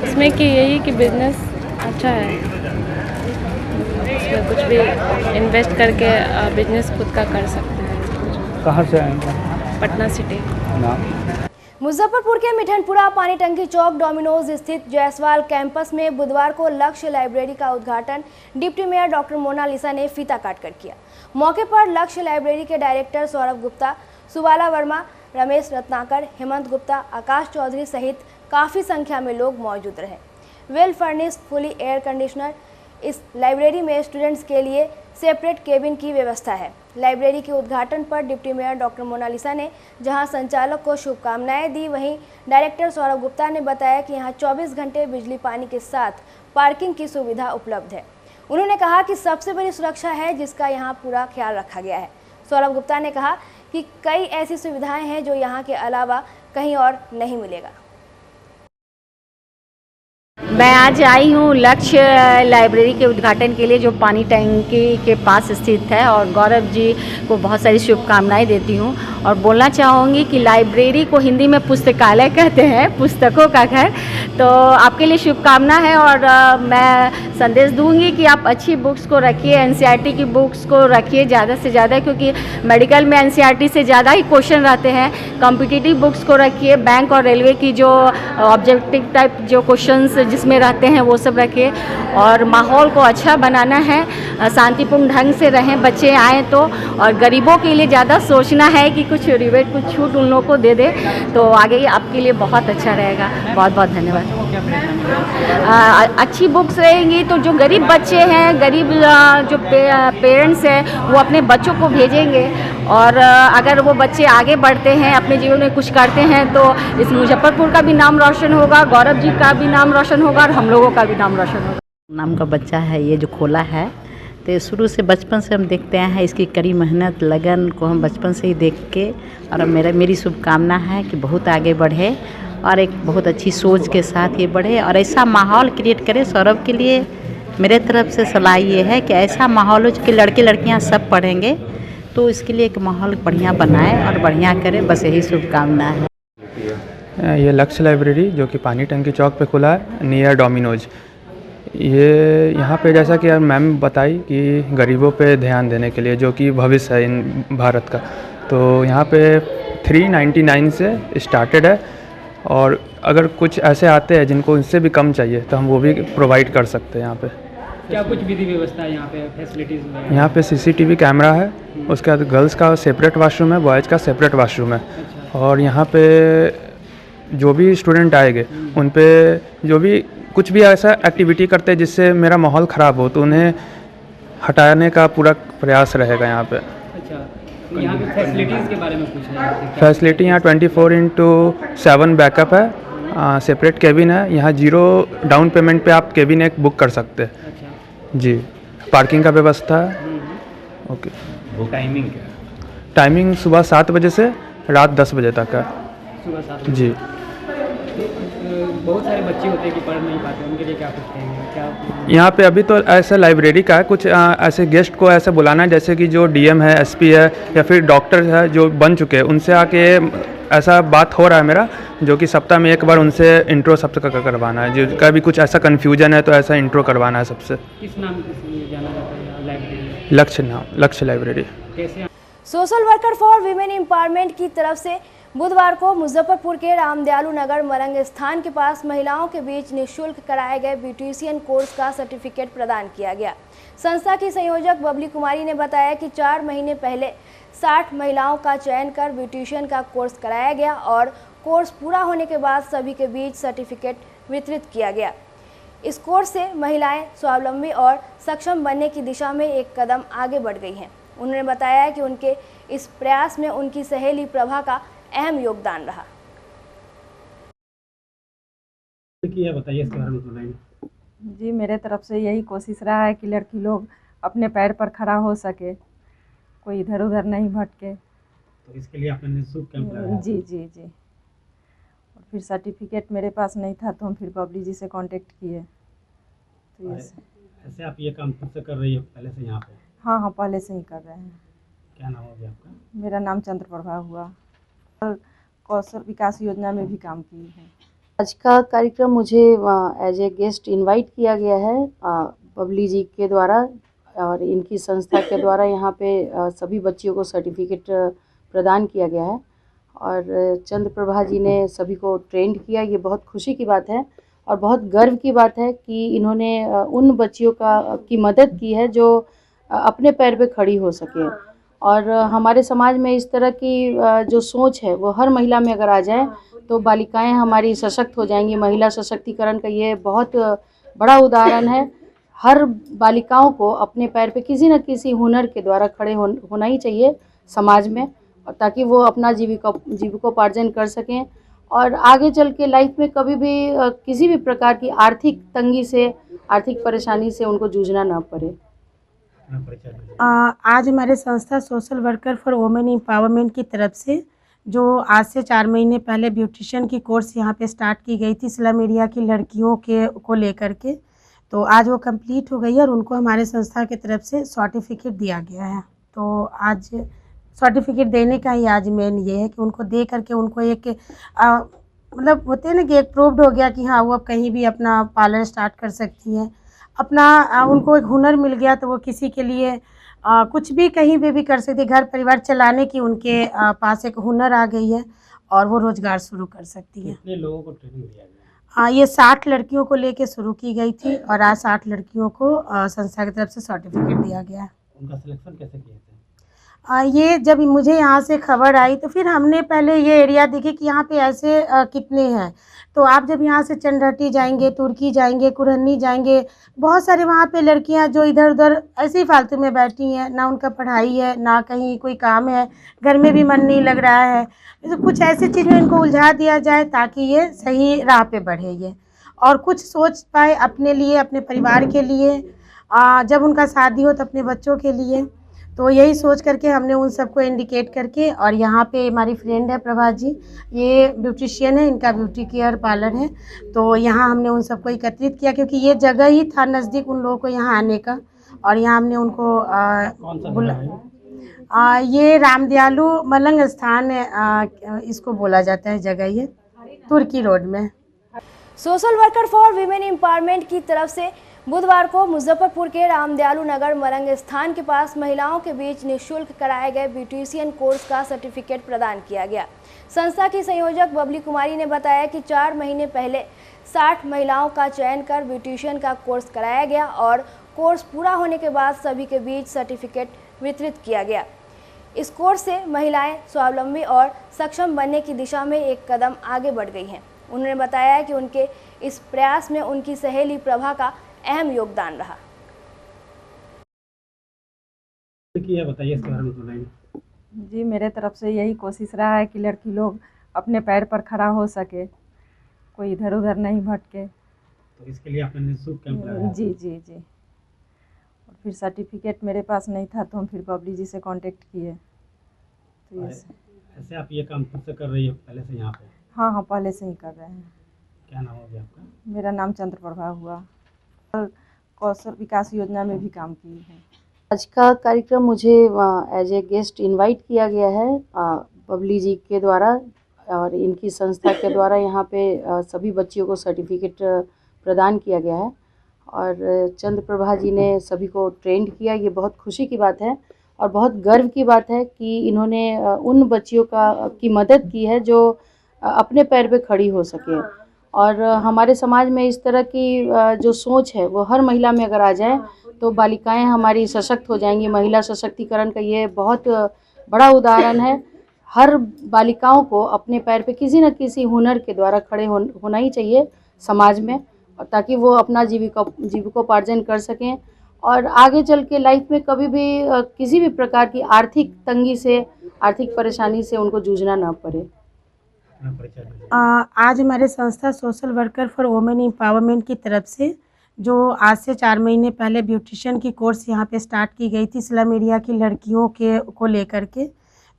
इसमें कि यही कि बिजनेस अच्छा है, इसमें कुछ भी इन्वेस्ट करके बिजनेस खुद का कर सकते हैं। कहाँ से आएंगे? पटना सिटी। नाम? मुजफ्फरपुर के मिठनपुरा पानी टंकी चौक डोमिनोज स्थित जायसवाल कैंपस में बुधवार को लक्ष्य लाइब्रेरी का उद्घाटन डिप्टी मेयर डॉक्टर मोनालिसा ने फीता काटकर किया। मौके पर लक्ष्य लाइब्रेरी के डायरेक्टर सौरभ गुप्ता, सुबाला वर्मा, रमेश रत्नाकर, हेमंत गुप्ता, आकाश चौधरी सहित काफ़ी संख्या में लोग मौजूद रहे। Well furnished fully air conditioner इस लाइब्रेरी में स्टूडेंट्स के लिए सेपरेट केबिन की व्यवस्था है। लाइब्रेरी के उद्घाटन पर डिप्टी मेयर डॉक्टर मोनालिसा ने जहां संचालक को शुभकामनाएं दी, वहीं डायरेक्टर सौरभ गुप्ता ने बताया कि यहां 24 घंटे बिजली पानी के साथ पार्किंग की सुविधा उपलब्ध है। उन्होंने कहा कि सबसे बड़ी सुरक्षा है जिसका यहाँ पूरा ख्याल रखा गया है। सौरभ गुप्ता ने कहा कि कई ऐसी सुविधाएं हैं जो यहाँ के अलावा कहीं और नहीं मिलेगा। मैं आज आई हूँ लक्ष्य लाइब्रेरी के उद्घाटन के लिए, जो पानी टंकी के पास स्थित है, और गौरव जी को बहुत सारी शुभकामनाएं देती हूँ और बोलना चाहूँगी कि लाइब्रेरी को हिंदी में पुस्तकालय कहते हैं, पुस्तकों का घर। तो आपके लिए शुभकामना है और मैं संदेश दूंगी कि आप अच्छी बुक्स को रखिए, एनसीईआरटी की बुक्स को रखिए ज़्यादा से ज़्यादा, क्योंकि मेडिकल में एनसीईआरटी से ज़्यादा ही क्वेश्चन रहते हैं। कॉम्पिटिटिव बुक्स को रखिए, बैंक और रेलवे की जो ऑब्जेक्टिव टाइप जो क्वेश्चंस जिसमें रहते हैं वो सब रखिए, और माहौल को अच्छा बनाना है, शांतिपूर्ण ढंग से रहें, बच्चे आएँ तो। और गरीबों के लिए ज़्यादा सोचना है कि कुछ रिबेट, कुछ छूट उन लोगों को दे दे, तो आगे आपके लिए बहुत अच्छा रहेगा। बहुत बहुत धन्यवाद। अच्छी बुक्स रहेंगी तो जो गरीब बच्चे हैं, गरीब जो पेरेंट्स हैं, वो अपने बच्चों को भेजेंगे, और अगर वो बच्चे आगे बढ़ते हैं, अपने जीवन में कुछ करते हैं, तो इस मुजफ्फरपुर का भी नाम रोशन होगा, गौरव जी का भी नाम रोशन होगा और हम लोगों का भी नाम रोशन होगा। नाम का बच्चा है ये जो खोला है, तो शुरू से बचपन से हम देखते हैं इसकी कड़ी मेहनत लगन को हम बचपन से ही देख के, और मेरी शुभकामना है कि बहुत आगे बढ़े और एक बहुत अच्छी सोच के साथ ये बढ़े और ऐसा माहौल क्रिएट करे। सौरभ के लिए मेरे तरफ से सलाह ये है कि ऐसा माहौल हो कि लड़के लड़कियां सब पढ़ेंगे, तो इसके लिए एक माहौल बढ़िया बनाए और बढ़िया करे, बस यही शुभकामना है। ये लक्ष्य लाइब्रेरी जो कि पानी टंकी चौक पे खुला है नियर डोमिनोज, ये यहाँ पे जैसा कि मैम बताई कि गरीबों पे ध्यान देने के लिए, जो कि भविष्य है इन भारत का, तो यहाँ पे 399 से स्टार्टेड है, और अगर कुछ ऐसे आते हैं जिनको इससे भी कम चाहिए तो हम वो भी प्रोवाइड कर सकते हैं यहाँ पे। क्या कुछ विधि व्यवस्था है यहाँ पे, फैसिलिटीज़ में? यहाँ पे CCTV कैमरा है, उसके बाद गर्ल्स का सेपरेट वाशरूम है, बॉयज़ का सेपरेट वाशरूम है, और यहाँ पे जो भी स्टूडेंट आएंगे उन पे जो भी कुछ भी ऐसा एक्टिविटी करते हैं जिससे मेरा माहौल ख़राब हो, तो उन्हें हटाने का पूरा प्रयास रहेगा यहाँ पे। अच्छा, यहाँ पे फैसिलिटीज़ के बारे में पूछ रहे हैं? फैसिलिटी यहाँ 24/7 बैकअप है, सेपरेट केबिन है, यहाँ 0 डाउन पेमेंट पे आप केबिन एक बुक कर सकते हैं। अच्छा जी, पार्किंग का व्यवस्था है। ओके, वो टाइमिंग क्या है? टाइमिंग सुबह 7 बजे से रात 10 बजे तक है। सुबह 7 बजे? जी। बहुत सारे बच्चे होते हैं कि पढ़ नहीं पाते, उनके लिए क्या कुछ कहेंगे? क्या यहाँ पे अभी तो ऐसा लाइब्रेरी का है, कुछ ऐसे गेस्ट को ऐसे बुलाना है, जैसे कि जो DM है, SP है, या फिर डॉक्टर है जो बन चुके हैं, उनसे आके ऐसा बात हो रहा है मेरा, जो कि सप्ताह में एक बार उनसे इंट्रो सबसे करवाना है, जिसका भी कुछ ऐसा कन्फ्यूजन है तो ऐसा इंट्रो करवाना है सबसे। किस नाम से जाना जाता है लाइब्रेरी? लक्ष्य लाइब्रेरी। कैसे? Social worker for women empowerment की तरफ से बुधवार को मुजफ्फरपुर के रामदयालु नगर मरंग स्थान के पास महिलाओं के बीच निःशुल्क कराए गए ब्यूटिशियन कोर्स का सर्टिफिकेट प्रदान किया गया। संस्था की संयोजक बबली कुमारी ने बताया कि 4 महीने पहले 60 महिलाओं का चयन कर ब्यूटिशियन का कोर्स कराया गया और कोर्स पूरा होने के बाद सभी के बीच सर्टिफिकेट वितरित किया गया। इस कोर्स से महिलाएं स्वावलंबी और सक्षम बनने की दिशा में एक कदम आगे बढ़ गई हैं। उन्होंने बताया कि उनके इस प्रयास में उनकी सहेली प्रभा का अहम योगदान रहा। बताइए इसके बारे में थोड़ा। जी, मेरे तरफ से यही कोशिश रहा है कि लड़की लोग अपने पैर पर खड़ा हो सके, कोई इधर उधर नहीं भटके। तो इसके लिए आपने निःशुल्क कैंप लगाया? जी जी जी। और फिर सर्टिफिकेट मेरे पास नहीं था तो हम फिर बबली जी से कांटेक्ट किए। तो ऐसे आप ये काम खुद से कर रही हो पहले से यहाँ पे? हाँ हाँ, पहले से ही कर रहे हैं। क्या नाम हो गया आपका? मेरा नाम चंद्रप्रभा हुआ। कौशल विकास योजना में भी काम की है। आज का कार्यक्रम मुझे एज ए गेस्ट इनवाइट किया गया है बबली जी के द्वारा और इनकी संस्था के द्वारा। यहाँ पे सभी बच्चियों को सर्टिफिकेट प्रदान किया गया है और चंद्रप्रभा जी ने सभी को ट्रेंड किया। ये बहुत खुशी की बात है और बहुत गर्व की बात है कि इन्होंने उन बच्चियों की मदद की है जो अपने पैर पे खड़ी हो सके। और हमारे समाज में इस तरह की जो सोच है वो हर महिला में अगर आ जाए तो बालिकाएं हमारी सशक्त हो जाएंगी। महिला सशक्तिकरण का ये बहुत बड़ा उदाहरण है। हर बालिकाओं को अपने पैर पे किसी न किसी हुनर के द्वारा खड़े होना ही चाहिए समाज में, और ताकि वो अपना जीविकोपार्जन कर सकें और आगे चल के लाइफ में कभी भी किसी भी प्रकार की आर्थिक तंगी से, आर्थिक परेशानी से उनको जूझना ना पड़े। आज हमारे संस्था social worker for women empowerment की तरफ से जो आज से 4 महीने पहले ब्यूटिशियन की कोर्स यहाँ पे स्टार्ट की गई थी स्लम एरिया की लड़कियों को लेकर के, तो आज वो कंप्लीट हो गई है और उनको हमारे संस्था की तरफ से सर्टिफिकेट दिया गया है। तो आज सर्टिफिकेट देने का ही आज मेन ये है कि उनको दे करके उनको एक मतलब होते हैं ना कि एक प्रूव्ड हो गया कि हाँ वो अब कहीं भी अपना पार्लर स्टार्ट कर सकती हैं। अपना उनको एक हुनर मिल गया तो वो किसी के लिए कुछ भी कहीं पे भी कर सकती है। घर परिवार चलाने की उनके पास एक हुनर आ गई है और वो रोज़गार शुरू कर सकती है। कितने लोगों को ट्रेनिंग दिया गया? ये 60 लड़कियों को लेके शुरू की गई थी और आज 60 लड़कियों को संस्था की तरफ से सर्टिफिकेट दिया गया है। उनका सिलेक्शन कैसे किया था? ये जब मुझे यहाँ से खबर आई तो फिर हमने पहले ये एरिया देखे कि यहाँ पे ऐसे कितने हैं। तो आप जब यहाँ से चंडहट्टी जाएंगे, तुर्की जाएंगे, कुरहनी जाएंगे, बहुत सारे वहाँ पे लड़कियाँ जो इधर उधर ऐसे ही फालतू में बैठी हैं, ना उनका पढ़ाई है ना कहीं कोई काम है, घर में भी मन नहीं लग रहा है। तो कुछ ऐसी चीज़ में इनको उलझा दिया जाए ताकि ये सही राह पे बढ़े ये और कुछ सोच पाए अपने लिए, अपने परिवार के लिए, जब उनका शादी हो तो अपने बच्चों के लिए। तो यही सोच करके हमने उन सबको इंडिकेट करके, और यहाँ पे हमारी फ्रेंड है प्रभा जी, ये ब्यूटिशियन है, इनका ब्यूटी केयर पार्लर है। तो यहाँ हमने उन सबको एकत्रित किया क्योंकि ये जगह ही था नज़दीक उन लोगों को यहाँ आने का, और यहाँ हमने उनको ये रामदयालु मलंग स्थान इसको बोला जाता है जगह, ये तुर्की रोड में। Social worker for women empowerment की तरफ से बुधवार को मुजफ्फरपुर के रामदयालु नगर मलंग स्थान के पास महिलाओं के बीच निःशुल्क कराए गए ब्यूटिशियन कोर्स का सर्टिफिकेट प्रदान किया गया। संस्था की संयोजक बबली कुमारी ने बताया कि 4 महीने पहले 60 महिलाओं का चयन कर ब्यूटिशियन का कोर्स कराया गया और कोर्स पूरा होने के बाद सभी के बीच सर्टिफिकेट वितरित किया गया। इस कोर्स से महिलाएं स्वावलंबी और सक्षम बनने की दिशा में एक कदम आगे बढ़ गई हैं। उन्होंने बताया कि उनके इस प्रयास में उनकी सहेली प्रभा का अहम योगदान रहा। बताइए इसके बारे में थोड़ा। जी, मेरे तरफ से यही कोशिश रहा है कि लड़की लोग अपने पैर पर खड़ा हो सके, कोई इधर उधर नहीं भटके। तो इसके लिए आपने निःशुल्क कैंप लगाया? जी जी जी। और फिर सर्टिफिकेट मेरे पास नहीं था तो हम फिर बबली जी से कांटेक्ट किए। तो ऐसे आप ये काम खुद से कर रही हो पहले से यहाँ पे? हाँ हाँ, पहले से ही कर रहे हैं। क्या नाम हो गया आपका? मेरा नाम चंद्रप्रभा हुआ। कौशल विकास योजना में भी काम की है। आज का कार्यक्रम मुझे एज ए गेस्ट इनवाइट किया गया है बबली जी के द्वारा और इनकी संस्था के द्वारा। यहाँ पे सभी बच्चियों को सर्टिफिकेट प्रदान किया गया है और चंद्रप्रभा जी ने सभी को ट्रेंड किया। ये बहुत खुशी की बात है और बहुत गर्व की बात है कि इन्होंने उन बच्चियों की मदद की है जो अपने पैर पे खड़ी हो सके। और हमारे समाज में इस तरह की जो सोच है वो हर महिला में अगर आ जाए तो बालिकाएं हमारी सशक्त हो जाएंगी। महिला सशक्तिकरण का ये बहुत बड़ा उदाहरण है। हर बालिकाओं को अपने पैर पे किसी न किसी हुनर के द्वारा खड़े होना ही चाहिए समाज में, और ताकि वो अपना जीविकोपार्जन कर सकें और आगे चल के लाइफ में कभी भी किसी भी प्रकार की आर्थिक तंगी से, आर्थिक परेशानी से उनको जूझना ना पड़े। अपना परिचय दीजिए। आज हमारे संस्था social worker for women empowerment की तरफ से जो आज से 4 महीने पहले ब्यूटिशियन की कोर्स यहाँ पे स्टार्ट की गई थी स्लम एरिया की लड़कियों के को लेकर के,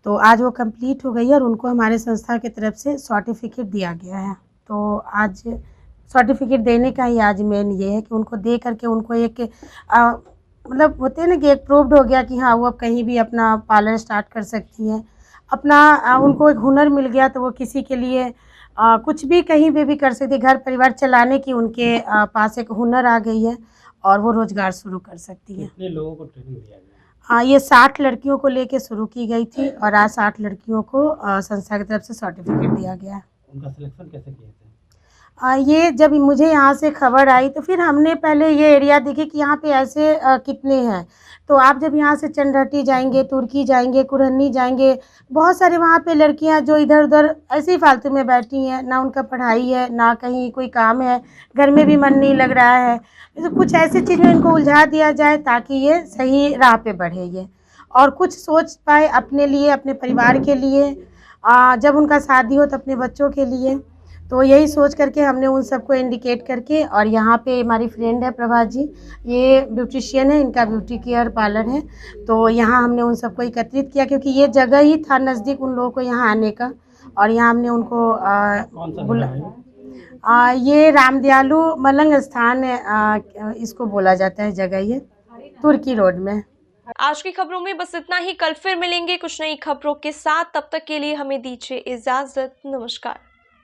तो आज वो कंप्लीट हो गई है और उनको हमारे संस्था की तरफ से सर्टिफिकेट दिया गया है। तो आज सर्टिफिकेट देने का ही आज मेन ये है कि उनको दे करके उनको एक मतलब होते हैं ना कि एक प्रूव्ड हो गया कि हाँ वो अब कहीं भी अपना पार्लर स्टार्ट कर सकती हैं। अपना उनको एक हुनर मिल गया तो वो किसी के लिए कुछ भी कहीं पे भी कर सकती है। घर परिवार चलाने की उनके पास एक हुनर आ गई है और वो रोज़गार शुरू कर सकती है। कितने लोगों को ट्रेनिंग दिया गया? ये 60 लड़कियों को लेके शुरू की गई थी और आज 60 लड़कियों को संस्था की तरफ से सर्टिफिकेट दिया गया है। उनका सिलेक्शन कैसे किया था? ये जब मुझे यहाँ से खबर आई तो फिर हमने पहले ये एरिया देखे कि यहाँ पे ऐसे कितने हैं। तो आप जब यहाँ से चंडहटी जाएंगे, तुर्की जाएंगे, कुरहनी जाएंगे, बहुत सारे वहाँ पे लड़कियाँ जो इधर उधर ऐसे ही फालतू में बैठी हैं, ना उनका पढ़ाई है ना कहीं कोई काम है, घर में भी मन नहीं लग रहा है। तो कुछ ऐसी चीज़ में इनको उलझा दिया जाए ताकि ये सही राह पे बढ़े ये और कुछ सोच पाए अपने लिए, अपने परिवार के लिए, जब उनका शादी हो तो अपने बच्चों के लिए। तो यही सोच करके हमने उन सबको इंडिकेट करके और यहाँ पे हमारी फ्रेंड है प्रभा जी, ये ब्यूटिशियन है, इनका ब्यूटी केयर पार्लर है। तो यहाँ हमने उन सबको एकत्रित किया क्योंकि ये जगह ही था नज़दीक उन लोगों को यहाँ आने का और यहाँ हमने उनको बुला ये रामदयालु मलंग स्थान है, इसको बोला जाता है जगह ये तुर्की रोड में। आज की खबरों में बस इतना ही। कल फिर मिलेंगे कुछ नई खबरों के साथ। तब तक के लिए हमें दीजिए इजाजत। नमस्कार।